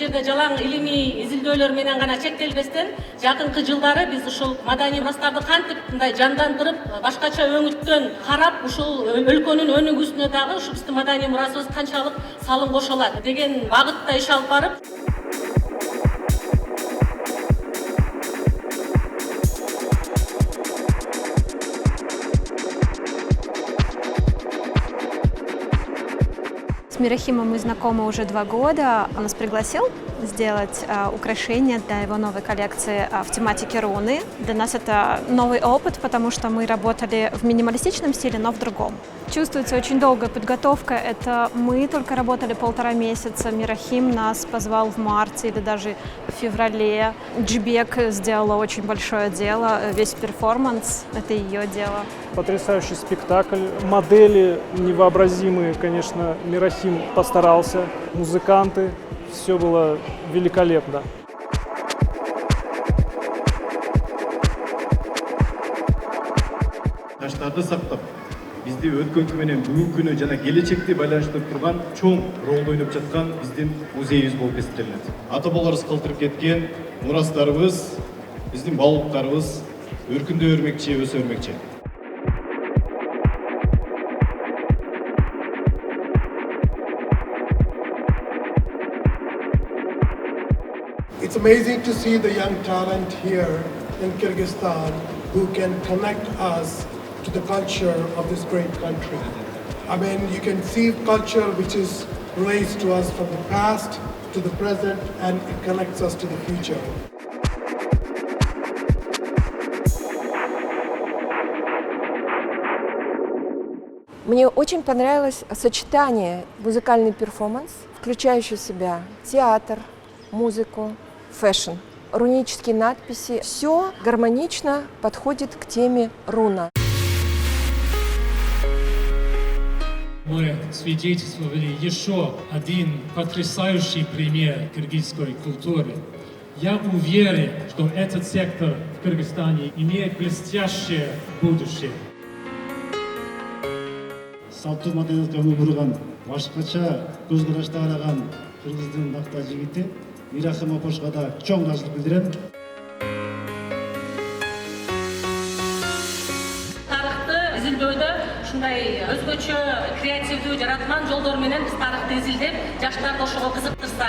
жерде жалаң илимий изилдөөлөр менен гана чектелбестен, жакынкы жылдары биз ушул маданий мурастарды кантип мындай жандандырып, башкача өңүттөн карап, ушул өлкөнүн өнүгүүсүнө дагы ушу биздин маданий мурасыбыз канчалык салым кошо алат деген багытта иш алып барып, С Мирахимом мы знакомы уже 2 года. Он нас пригласил сделать украшения для его новой коллекции в тематике руны. Для нас это новый опыт, потому что мы работали в минималистичном стиле, но в другом. Чувствуется очень долгая подготовка. Это мы только работали 1,5 месяца. Мирахим нас позвал в марте или даже в феврале. Джибек сделала очень большое дело. Весь перформанс — это ее дело. Потрясающий спектакль. Модели невообразимые, конечно, Мирахим постарался. Музыканты. Все было великолепно. Таштарды сактап, бизди өткөнкү менен бүгүнкүнү жана келечекти байланыштырып турган чоң ролду ойноп жаткан биздин музейибиз болуп эсептелет. Ата бабаларыбыз калтырып кеткен мурастарыбыз, биздин баалуулуктарыбыз өркүндөй өрмекчи, өсө өрмекчи. It's amazing to see the young talent here in Kyrgyzstan who can connect us to the culture of this great country. I mean, you can see culture which is relates to us from the past to the present, and it connects us to the future. Мне очень понравилось сочетание музыкальный перформанс, включающий в себя театр, музыку, фэшн, рунические надписи. Все гармонично подходит к теме руна. Мы свидетельствовали еще один потрясающий пример кыргызской культуры. Я уверен, что этот сектор в Кыргызстане имеет блестящее будущее. Салттуу маданиятка өмүр бурган, башкача көз карашта караган кыргыздын мактаа жигити Мирахим апашка да чоң ыраазычылык билдирем. тарыхты изилдөөдө ушундай өзгөчө креативдүү жараткан жолдор менен биз тарыхты изилдеп, жаштарды ошого кызыктырса